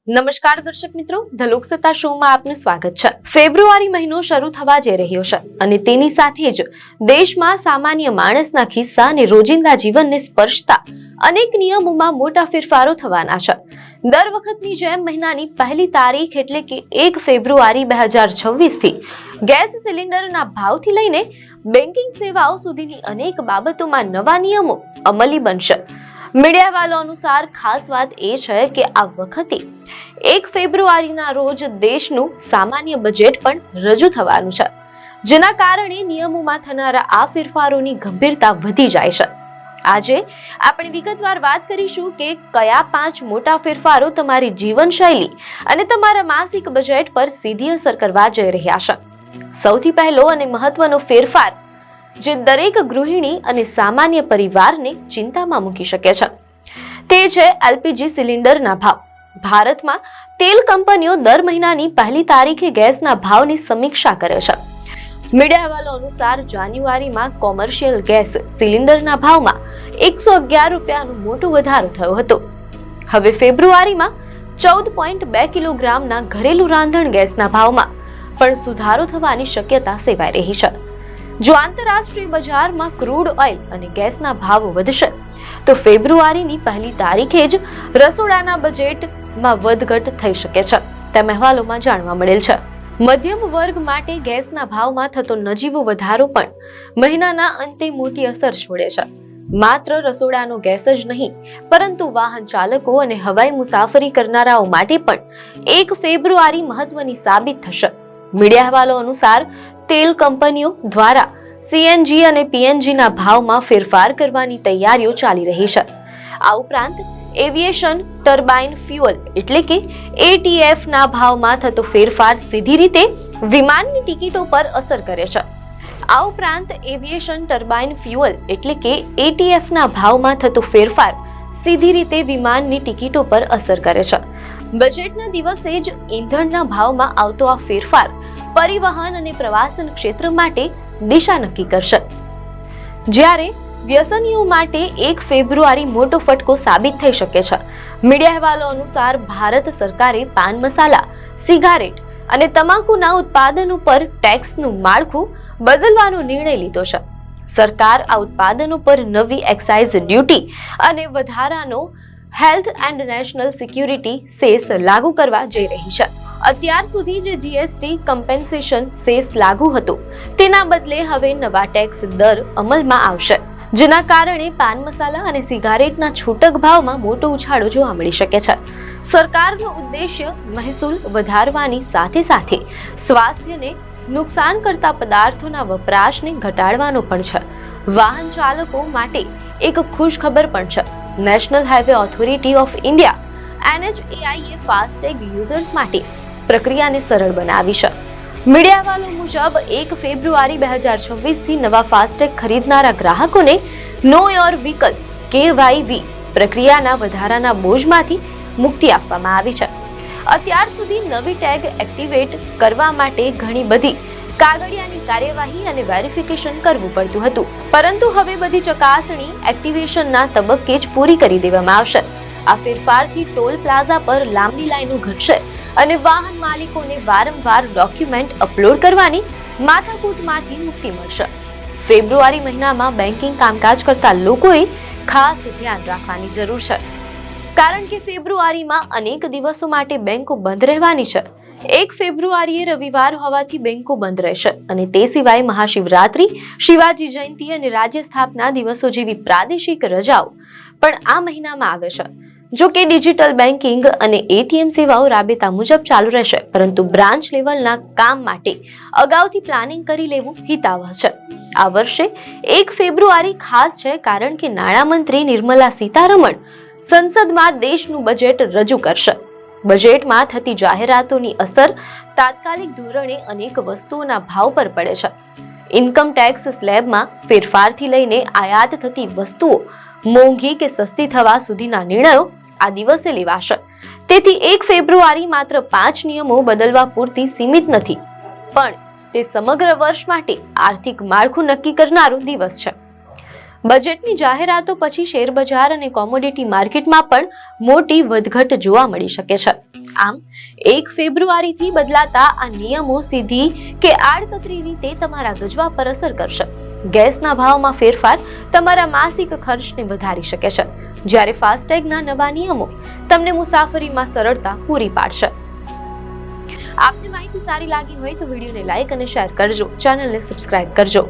નમસ્કાર દર્શક મિત્રો, ધ લોકસત્તા શોમાં આપનું સ્વાગત છે। ફેબ્રુઆરી મહિનો શરૂ થવા જઈ રહ્યો છે અને તેની સાથે જ દેશમાં સામાન્ય માણસના ખિસ્સા અને રોજિંદા જીવનને સ્પર્શતા અનેક નિયમોમાં મોટા ફેરફારો થવાના છે। દર વખતની જેમ મહિનાની પહેલી તારીખ એટલે કે 1 ફેબ્રુઆરી 2026 થી ગેસ સિલિન્ડરના ભાવથી લઈને બેન્કિંગ સેવાઓ સુધીની અનેક બાબતોમાં નવા નિયમો અમલી બનશે। મીડિયા અહેવાલો અનુસાર ખાસ વાત એ છે કે આ વખતે 1 ફેબ્રુઆરીના રોજ દેશનું સામાન્ય બજેટ પણ રજૂ થવાનું છે, જેના કારણે નિયમોમાં થનારા આ ફેરફારોની ગંભીરતા વધી જાય છે। આજે આપણે વિગતવાર વાત કરીશું કે કયા 5 મોટા ફેરફારો તમારી જીવનશૈલી અને તમારા માસિક બજેટ પર સીધી અસર કરવા જઈ રહ્યા છે। સૌથી પહેલો અને મહત્વનો ફેરફાર જે દરેક ગૃહિણી અને સામાન્ય પરિવારને ચિંતામાં મૂકી શકે છે તે છે એલપીજી સિલિન્ડરના ભાવ। ભારતમાં તેલ કંપનીઓ દર મહિનાની પહેલી તારીખે ગેસના ભાવની સમીક્ષા કરે છે। મીડિયા અહેવાલો અનુસાર જાન્યુઆરીમાં કોમર્શિયલ ગેસ સિલિન્ડરના ભાવમાં 111 રૂપિયાનો મોટો વધારો થયો હતો। હવે ફેબ્રુઆરીમાં 14.2 કિલોગ્રામના ઘરેલું રાંધણ ગેસના ભાવમાં પણ સુધારો થવાની શક્યતા સેવાઈ રહી છે। જો આંતરરાષ્ટ્રીય બજારમાં ક્રૂડ ઓઇલ અને ગેસના ભાવ વધશે તો ફેબ્રુઆરીની પહેલી તારીખે જ રસોડાના બજેટમાં વધઘટ થઈ શકે છે, તેમ અહેવાલોમાં જાણવા મળેલ છે। મધ્યમ વર્ગ માટે ગેસના ભાવમાં થતો નજીવો વધારો પણ મહિનાના અંતે મોટી અસર છોડે છે। માત્ર રસોડાનો ગેસ જ નહીં પરંતુ વાહન ચાલકો અને હવાઈ મુસાફરી કરનારાઓ માટે પણ 1 ફેબ્રુઆરી મહત્વની સાબિત થશે। મીડિયા અહેવાલો અનુસાર તેલ કંપનીઓ દ્વારા સીએનજી અને પીએનજીના ભાવમાં ફેરફાર કરવાની તૈયારીઓ ચાલી રહી છે। આ ઉપરાંત એવિએશન ટર્બાઇન ફ્યુઅલ એટલે કે એટીએફના ભાવમાં થતો ફેરફાર સીધી રીતે વિમાનની ટિકિટો પર અસર કરે છે। આ ઉપરાંત એવિએશન ટર્બાઇન ફ્યુઅલ એટલે કે એટીએફના ભાવમાં થતો ફેરફાર સીધી રીતે વિમાનની ટિકિટો પર અસર કરે છે। બજેટના દિવસે જ ઈંધણના ભાવમાં આવતો આ ફેરફાર પરિવહન અને પ્રવાસન ક્ષેત્ર માટે દિશા નક્કી કરશે, જ્યારે વ્યસનીઓ માટે 1 ફેબ્રુઆરી મોટો ફટકો સાબિત થઈ શકે છે। મીડિયા અહેવાલો અનુસાર ભારત સરકારે પાન મસાલા, સિગારેટ અને તમાકુના ઉત્પાદનો પર ટેક્સનું માળખું બદલવાનો નિર્ણય લીધો છે। સરકાર આ ઉત્પાદનો પર નવી એક્સાઇઝ ડ્યુટી અને વધારાનો health and national security cess લાગુ કરવા જઈ રહી છે। અત્યાર સુધી જે જીએસટી કમ્પેન્સેશન સેસ લાગુ હતો તેના બદલે હવે નવા ટેક્સ દર અમલમાં આવશે, જેના કારણે પાન મસાલા અને સિગારેટના છૂટક ભાવમાં મોટો ઉછાળો જોવા મળી શકે છે। સરકારનો ઉદ્દેશ્ય મહેસૂલ વધારવાની સાથે સાથે સ્વાસ્થ્યને નુકસાન કરતા પદાર્થોના વપરાશને ઘટાડવાનો પણ છે। વાહન ચાલકો માટે એક ખુશખબર પણ છે। National highway authority of India NHAI FASTag users માટે પ્રક્રિયાને સરળ બનાવી છે। મીડિયા અહેવાલો મુજબ 1 ફેબ્રુઆરી 2026 થી નવા ફાસ્ટેગ ખરીદનારા ગ્રાહકોને નો યોર વ્હીકલ KYV પ્રક્રિયાના વધારાના બોજમાંથી મુક્તિ આપવામાં આવી છે। અત્યાર સુધી નવી ટેગ એક્ટિવેટ કરવા માટે ઘણી બધી કાગળિયાની કાર્યવાહી અને વેરિફિકેશન કરવું પડતું હતું, પરંતુ હવે બધી ચકાસણી એક્ટિવેશનના તબક્કે જ પૂરી કરી દેવામાં આવશે। આ ફેરફારથી ટોલ પ્લાઝા પર લાંબી લાઈનો ઘટશે અને વાહન માલિકોને વારંવાર ડોક્યુમેન્ટ અપલોડ કરવાની માથાકૂટમાંથી મુક્તિ મળશે। ફેબ્રુઆરી મહિનામાં બેન્કિંગ કામકાજ કરતા લોકોએ ખાસ ધ્યાન રાખવાની જરૂર છે, કારણ કે ફેબ્રુઆરીમાં અનેક દિવસો માટે બેંકો બંધ રહેવાની છે। 1 ફેબ્રુઆરીએ રવિવાર હોવાથી બેંકો બંધ રહેશે અને તે સિવાય મહાશિવરાત્રી, શિવાજી જયંતિ અને રાજ્ય સ્થાપના દિવસો જેવી પ્રાદેશિક રજાઓ પણ આ મહિનામાં આવે છે। જો કે ડિજિટલ બેન્કિંગ અને એટીએમ સેવાઓ રાબેતા મુજબ ચાલુ રહેશે, પરંતુ બ્રાન્ચ લેવલના કામ માટે અગાઉથી પ્લાનિંગ કરી લેવું હિતાવહ છે। આ વર્ષે 1 ફેબ્રુઆરી ખાસ છે કારણ કે નાણામંત્રી નિર્મલા સીતારમણ સંસદમાં દેશનું બજેટ રજૂ કરશે। બજેટમાં થતી જાહેરાતોની અસર તાત્કાલિક ધોરણે અનેક વસ્તુઓના ભાવ પર પડે છે। ઇન્કમ ટેક્સ સ્લેબમાં ફેરફારથી લઈને આયાત થતી વસ્તુઓ મોંઘી કે સસ્તી થવા સુધીના નિર્ણયો આ દિવસે લેવાશે। તેથી 1 ફેબ્રુઆરી માત્ર 5 નિયમો બદલવા પૂરતી સીમિત નથી, પણ તે સમગ્ર વર્ષ માટે આર્થિક માળખું નક્કી કરનારો દિવસ છે। બજેટની જાહેરાતો પછી શેર બજાર અને કોમોડિટી માર્કેટમાં પણ મોટી વધઘટ જોવા મળી શકે છે। આમ 1 ફેબ્રુઆરીથી બદલાતા આ નિયમો સીધી કે આડકતરી રીતે તમારા ગજવા પર અસર કરશે. ગેસના ભાવમાં ફેરફાર તમારા માસિક ખર્ચને વધારી શકે છે, જ્યારે ફાસ્ટેગના નવા નિયમો તમને મુસાફરીમાં સરળતા પૂરી પાડશે. આપને માહિતી સારી લાગી હોય તો વિડીયોને લાઈક અને શેર કરજો, ચેનલને સબસ્ક્રાઇબ કરજો.